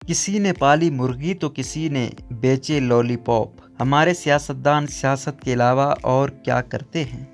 کسی نے پالی مرغی تو کسی نے بیچے لولی پاپ۔ ہمارے سیاستدان سیاست کے علاوہ اور کیا کرتے ہیں؟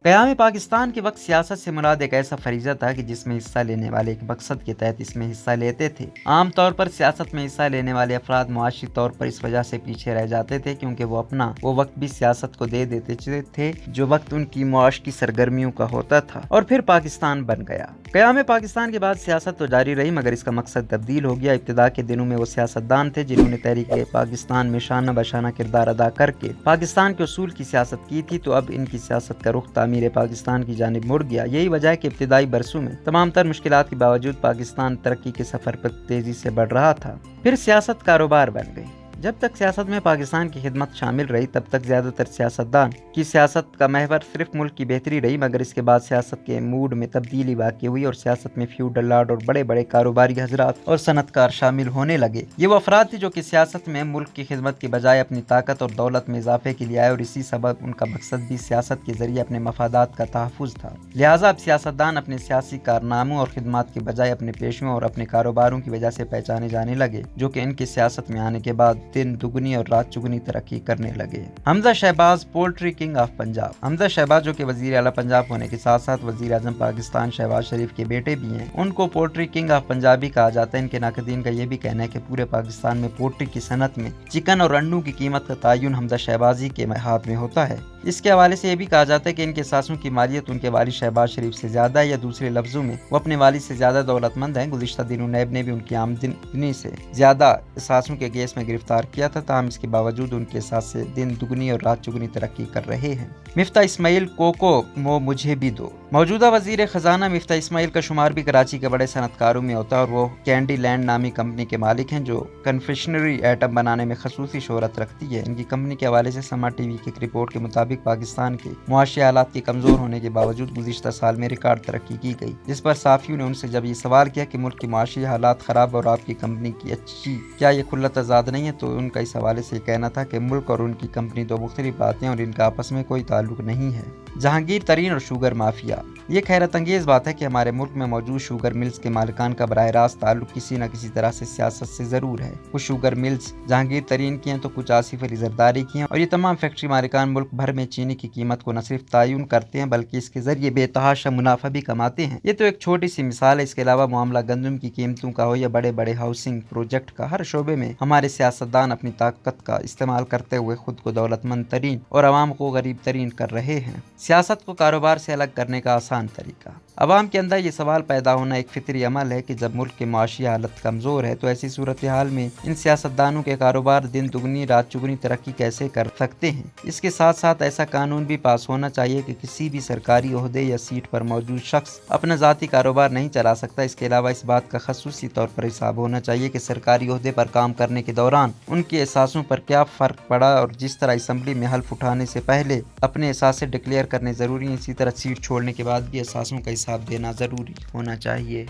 قیام پاکستان کے وقت سیاست سے مراد ایک ایسا فریضہ تھا کہ جس میں حصہ لینے والے ایک مقصد کے تحت اس میں حصہ لیتے تھے۔ عام طور پر سیاست میں حصہ لینے والے افراد معاشی طور پر اس وجہ سے پیچھے رہ جاتے تھے کیونکہ وہ وقت بھی سیاست کو دے دیتے تھے جو وقت ان کی معاش کی سرگرمیوں کا ہوتا تھا، اور پھر پاکستان بن گیا۔ قیام پاکستان کے بعد سیاست تو جاری رہی مگر اس کا مقصد تبدیل ہو گیا۔ ابتدا کے دنوں میں وہ سیاستدان تھے جنہوں نے تحریک پاکستان میں شانہ بشانہ کردار ادا کر کے پاکستان کے اصول کی سیاست کی تھی، تو اب ان کی سیاست کا رخ تعمیر پاکستان کی جانب مڑ گیا۔ یہی وجہ ہے کہ ابتدائی برسوں میں تمام تر مشکلات کے باوجود پاکستان ترقی کے سفر پر تیزی سے بڑھ رہا تھا۔ پھر سیاست کاروبار بن گئی۔ جب تک سیاست میں پاکستان کی خدمت شامل رہی تب تک زیادہ تر سیاستدان کی سیاست کا محور صرف ملک کی بہتری رہی، مگر اس کے بعد سیاست کے موڈ میں تبدیلی واقع ہوئی اور سیاست میں فیوڈل لارڈ اور بڑے بڑے کاروباری حضرات اور صنعت کار شامل ہونے لگے۔ یہ وہ افراد تھے جو کہ سیاست میں ملک کی خدمت کے بجائے اپنی طاقت اور دولت میں اضافے کے لیے آئے، اور اسی سبب ان کا مقصد بھی سیاست کے ذریعے اپنے مفادات کا تحفظ تھا۔ لہٰذا اب سیاستدان اپنے سیاسی کارناموں اور خدمات کے بجائے اپنے پیشوں اور اپنے کاروباروں کی وجہ سے پہچانے جانے لگے، جو کہ ان کی سیاست میں آنے کے بعد دن دگنی اور رات چگنی ترقی کرنے لگے۔ Hamza Shahbaz poultry king of Punjab. Hamza Shahbaz جو کہ وزیر اعلیٰ پنجاب ہونے کے ساتھ ساتھ وزیر اعظم پاکستان شہباز شریف کے بیٹے بھی ہیں، ان کو پولٹری کنگ آف پنجاب بھی کہا جاتا ہے۔ ان کے ناقدین کا یہ بھی کہنا ہے کہ پورے پاکستان میں پولٹری کی صنعت میں چکن اور انڈوں کی قیمت کا تعین حمزہ شہبازی کے ہاتھ میں ہوتا ہے۔ اس کے حوالے سے یہ بھی کہا جاتا ہے کہ ان کے اثاثوں کی مالیت ان کے والد شہباز شریف سے زیادہ ہے، یا دوسرے لفظوں میں وہ اپنے والد سے زیادہ دولت مند ہیں۔ گزشتہ دنوں نیب نے بھی ان کی آمدنی سے زیادہ اثاثوں کے کیس میں گرفتار کیا تھا، تاہم اس کے باوجود ان کے اثاثے دن دگنی اور رات چگنی ترقی کر رہے ہیں۔ مفتاح اسماعیل کوکو مو مجھے بھی دو۔ موجودہ وزیر خزانہ مفتاح اسماعیل کا شمار بھی کراچی کے بڑے صنعت کاروں میں ہوتا ہے، اور وہ کینڈی لینڈ نامی کمپنی کے مالک ہیں جو کنفیکشنری ایٹم بنانے میں خصوصی شہرت رکھتی ہے۔ ان کی کمپنی کے حوالے سے سما ٹی وی کی ایک رپورٹ کے مطابق پاکستان کے معاشی حالات کے کمزور ہونے کے باوجود گزشتہ سال میں ریکارڈ ترقی کی گئی، جس پر صحافیوں نے ان سے جب یہ سوال کیا کہ ملک کے معاشی حالات خراب اور آپ کی کمپنی کی اچھی، کیا یہ کھلت آزاد نہیں ہے، تو ان کا اس حوالے سے کہنا تھا کہ ملک اور ان کی کمپنی دو مختلف باتیں اور ان کا آپس میں کوئی تعلق نہیں ہے۔ جہانگیر ترین اور شوگر مافیا۔ یہ حیرت انگیز بات ہے کہ ہمارے ملک میں موجود شوگر ملز کے مالکان کا براہ راست تعلق کسی نہ کسی طرح سے سیاست سے ضرور ہے۔ کچھ شوگر ملز جہانگیر ترین کی ہیں تو کچھ آصف علی زرداری کی ہیں، اور یہ تمام فیکٹری مالکان ملک بھر میں چینی کی قیمت کو نہ صرف تعین کرتے ہیں بلکہ اس کے ذریعے بے تحاشا منافع بھی کماتے ہیں۔ یہ تو ایک چھوٹی سی مثال ہے، اس کے علاوہ معاملہ گندم کی قیمتوں کا ہو یا بڑے بڑے ہاؤسنگ پروجیکٹ کا، ہر شعبے میں ہمارے سیاستدان اپنی طاقت کا استعمال کرتے ہوئے خود کو دولت مند ترین اور عوام کو غریب ترین کر رہے ہیں۔ سیاست کو کاروبار سے الگ کرنے کا آسان طریقہ۔ عوام کے اندر یہ سوال پیدا ہونا ایک فطری عمل ہے کہ جب ملک کی معاشی حالت کمزور ہے تو ایسی صورتحال میں ان سیاستدانوں کے کاروبار دن دگنی رات چگنی ترقی کیسے کر سکتے ہیں۔ اس کے ساتھ ساتھ ایسا قانون بھی پاس ہونا چاہیے کہ کسی بھی سرکاری عہدے یا سیٹ پر موجود شخص اپنا ذاتی کاروبار نہیں چلا سکتا۔ اس کے علاوہ اس بات کا خصوصی طور پر حساب ہونا چاہیے کہ سرکاری عہدے پر کام کرنے کے دوران ان کے اثاثوں پر کیا فرق پڑا، اور جس طرح اسمبلی میں حلف اٹھانے سے پہلے اپنے اثاثے ڈکلیئر کرنے ضروری ہیں، اسی طرح سیٹ چھوڑنے کے بعد بھی اثاثوں کا حساب دینا ضروری ہونا چاہیے۔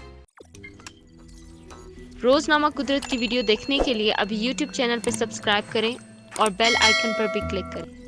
روزنامہ قدرت کی ویڈیو دیکھنے کے لیے ابھی یوٹیوب چینل پر سبسکرائب کریں اور بیل آئیکن پر بھی کلک کریں۔